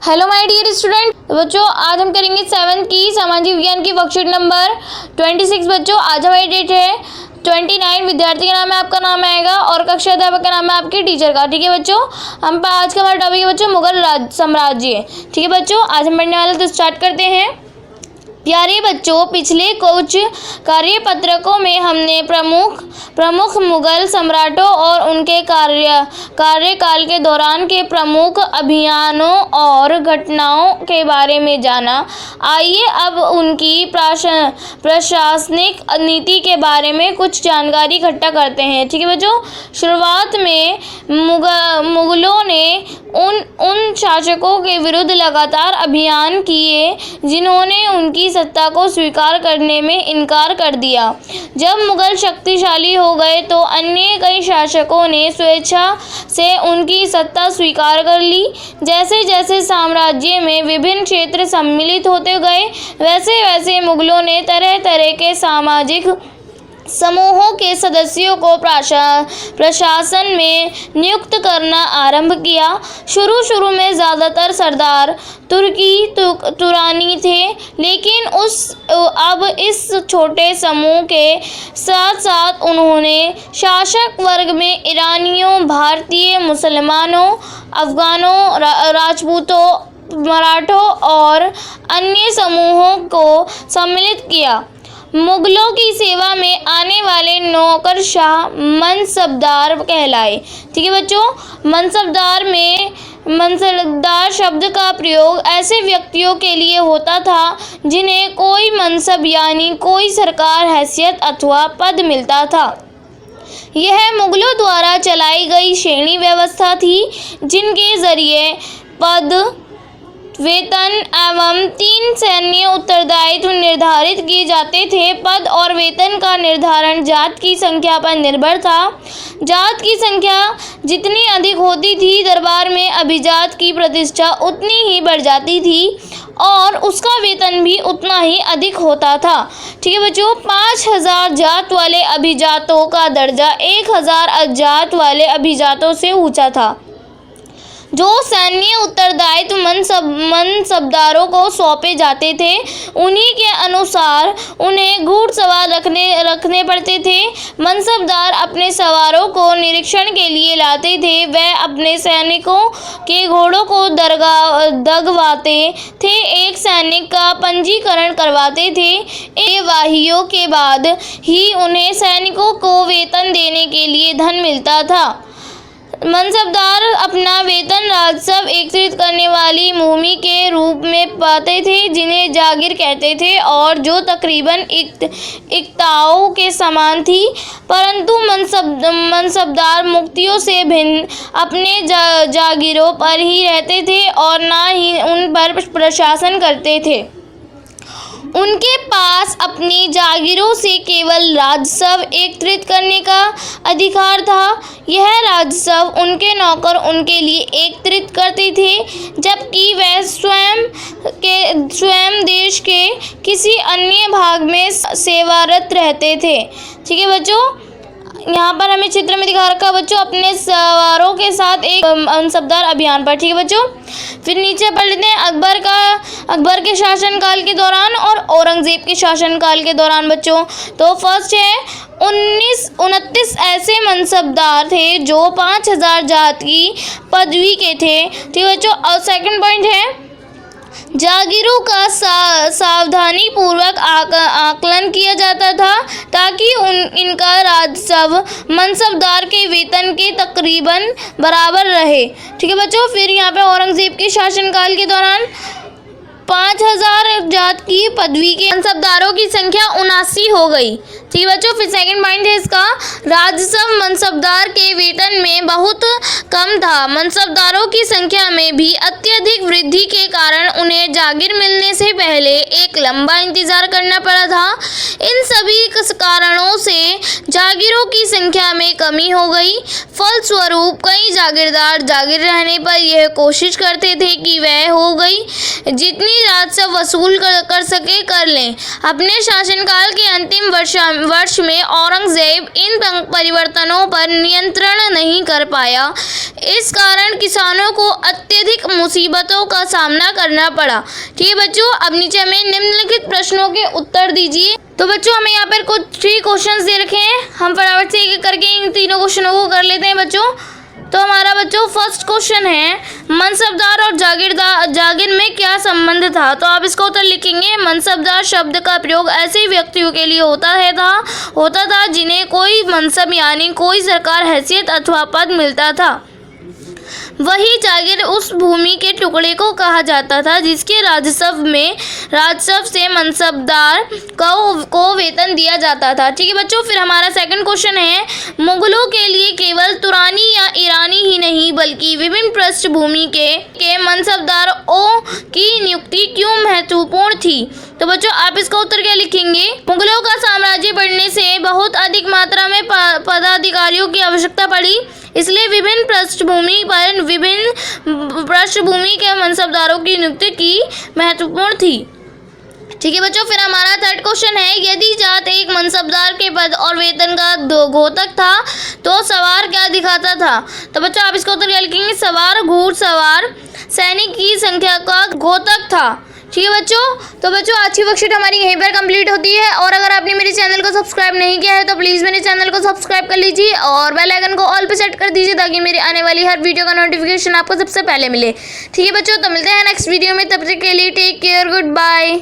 Hello my dear student बच्चों, आज हम करेंगे 7th की सामाजिक विज्ञान की वर्कशीट नंबर 26। बच्चों आज हमारी डेट है 29। विद्यार्थी का नाम है, आपका नाम आएगा और कक्षा अध्यापक का नाम है आपके टीचर का। ठीक है बच्चों, हम आज का हमारा टॉपिक है बच्चों मुगल साम्राज्य। ठीक है बच्चों, आज हम पढ़ने वाले तो स्टार्ट करते हैं। प्यारे बच्चों, पिछले कुछ कार्यपत्रकों में हमने प्रमुख मुगल सम्राटों और उनके कार्यकाल के दौरान के प्रमुख अभियानों और घटनाओं के बारे में जाना। आइए अब उनकी प्रशासनिक नीति के बारे में कुछ जानकारी इकट्ठा करते हैं। ठीक है बच्चों, शुरुआत में मुगलों ने उन शासकों के विरुद्ध लगातार अभियान किए जिन्होंने उनकी सत्ता को स्वीकार करने में इनकार कर दिया। जब मुगल शक्तिशाली हो गए तो अन्य कई शासकों ने स्वेच्छा से उनकी सत्ता स्वीकार कर ली। जैसे जैसे साम्राज्य में विभिन्न क्षेत्र सम्मिलित होते गए, वैसे वैसे मुगलों ने तरह तरह के सामाजिक समूहों के सदस्यों को प्रशासन में नियुक्त करना आरंभ किया। शुरू में ज़्यादातर सरदार तुरानी थे, लेकिन अब इस छोटे समूह के साथ साथ उन्होंने शासक वर्ग में ईरानियों, भारतीय, मुसलमानों, अफगानों, राजपूतों, मराठों और अन्य समूहों को सम्मिलित किया। मुगलों की सेवा में आने वाले नौकरशाह मनसबदार कहलाए। ठीक है बच्चों, मनसबदार शब्द का प्रयोग ऐसे व्यक्तियों के लिए होता था जिन्हें कोई मनसब यानी कोई सरकार, हैसियत अथवा पद मिलता था। यह मुगलों द्वारा चलाई गई श्रेणी व्यवस्था थी जिनके जरिए पद, वेतन एवं 3 सैन्य उत्तरदायित्व निर्धारित किए जाते थे। पद और वेतन का निर्धारण जात की संख्या पर निर्भर था। जात की संख्या जितनी अधिक होती थी, दरबार में अभिजात की प्रतिष्ठा उतनी ही बढ़ जाती थी और उसका वेतन भी उतना ही अधिक होता था। ठीक है बच्चों, 5000 जात वाले अभिजातों का दर्जा 1000 अजात वाले अभिजातों से ऊंचा था। जो सैन्य उत्तरदायित्व मनसबदारों को सौंपे जाते थे, उन्हीं के अनुसार उन्हें घुड़सवार रखने पड़ते थे। मनसबदार अपने सवारों को निरीक्षण के लिए लाते थे। वह अपने सैनिकों के घोड़ों को दगवाते थे, एक सैनिक का पंजीकरण करवाते थे। कार्यवाहियों के बाद ही उन्हें सैनिकों को वेतन देने के लिए धन मिलता था। मनसबदार अपना वेतन राजस्व एकत्रित करने वाली भूमि के रूप में पाते थे, जिन्हें जागीर कहते थे और जो तकरीबन इक्ताओं के समान थी। परंतु मनसबदार मुक्तियों से भिन्न अपने जागीरों पर ही रहते थे और ना ही उन पर प्रशासन करते थे। उनके पास अपनी जागीरों से केवल राजस्व एकत्रित करने का अधिकार था। यह राजस्व उनके नौकर उनके लिए एकत्रित करते थे, जबकि वह स्वयं देश के किसी अन्य भाग में सेवारत रहते थे। ठीक है बच्चों, यहाँ पर हमें चित्र में दिखा रखा है बच्चों अपने सवारों के साथ एक मनसबदार अभियान पर। ठीक है बच्चों, फिर नीचे पढ़ लेते हैं अकबर के शासनकाल के दौरान और औरंगजेब के शासनकाल के दौरान बच्चों। तो फर्स्ट है 29 ऐसे मनसबदार थे जो 5000 जात की पदवी के थे। ठीक है बच्चों, और सेकंड पॉइंट है जागीरों का सावधानी पूर्वक आकलन किया जाता था ताकि इनका राजस्व मनसबदार के वेतन के तकरीबन बराबर रहे। ठीक है बच्चों, फिर यहाँ पे औरंगजेब के शासनकाल के दौरान 5000 जात की पदवी के मनसबदारों की संख्या 79 हो गई। ठीक है बच्चों, फिर सेकंड पॉइंट है इसका राजस्व मनसबदार के वेतन में बहुत कम था। मनसबदारों की संख्या में भी अत्यधिक वृद्धि के कारण उन्हें उन्हें जागीर मिलने से पहले एक लंबा इंतजार करना पड़ा था। इन सभी कारणों से जागीरों की संख्या में कमी हो गई। फलस्वरूप कई जागीरदार जागीर रहने पर यह कोशिश करते थे कि वह हो गई जितनी राजस्व वसूल कर सके कर लें। अपने शासनकाल के अंतिम वर्ष में औरंगजेब इन परिवर्तनों पर नियंत्रण नहीं कर पाया। इस कारण किसानों को अत्यधिक मुसीबतों का सामना करना पड़ा। ठीक है बच्चों, अब नीचे हमें निम्नलिखित प्रश्नों के उत्तर दीजिए। तो बच्चों हमें यहाँ पर कुछ 3 क्वेश्चंस दे रखे हैं, हम फटाफट से एक करके इन तीनों क्वेश्चनों को कर लेते हैं बच्चों। तो हमारा बच्चों फर्स्ट क्वेश्चन है, मनसबदार और जागीर में क्या संबंध था। तो आप इसका उत्तर लिखेंगे, मनसबदार शब्द का प्रयोग ऐसे व्यक्तियों के लिए होता था जिन्हें कोई मनसब यानी कोई सरकार हैसियत अथवा पद मिलता था। वही जागीर उस भूमि के टुकड़े को कहा जाता था जिसके राजस्व से मनसबदार को वेतन दिया जाता था। ठीक है बच्चों, फिर हमारा सेकंड क्वेश्चन है, मुगलों के लिए केवल तुरानी या ईरानी ही नहीं बल्कि विभिन्न पृष्ठभूमि के मनसबदारों की नियुक्ति क्यों महत्वपूर्ण थी। तो बच्चों आप इसका उत्तर क्या लिखेंगे, मुगलों का साम्राज्य बढ़ने से बहुत अधिक मात्रा में पदाधिकारियों की आवश्यकता पड़ी, इसलिए विभिन्न पृष्ठभूमि के मनसबदारों की नियुक्ति की महत्वपूर्ण थी। ठीक है बच्चों, फिर हमारा थर्ड क्वेश्चन है, यदि जात एक मनसबदार के पद और वेतन का घोतक था तो सवार क्या दिखाता था। तो बच्चों आप इसका उत्तर क्या लिखेंगे, सवार घुड़सवार सैनिक की संख्या का घोतक था। ठीक है बच्चों, तो बच्चों आज की वर्कशीट हमारी यहीं पर कंप्लीट होती है। और अगर आपने मेरे चैनल को सब्सक्राइब नहीं किया है तो प्लीज़ मेरे चैनल को सब्सक्राइब कर लीजिए और बेल आइकन को ऑल पे सेट कर दीजिए ताकि मेरे आने वाली हर वीडियो का नोटिफिकेशन आपको सबसे पहले मिले। ठीक है बच्चों, तो मिलते हैं नेक्स्ट वीडियो में, तब तक के लिए टेक केयर, गुड बाय।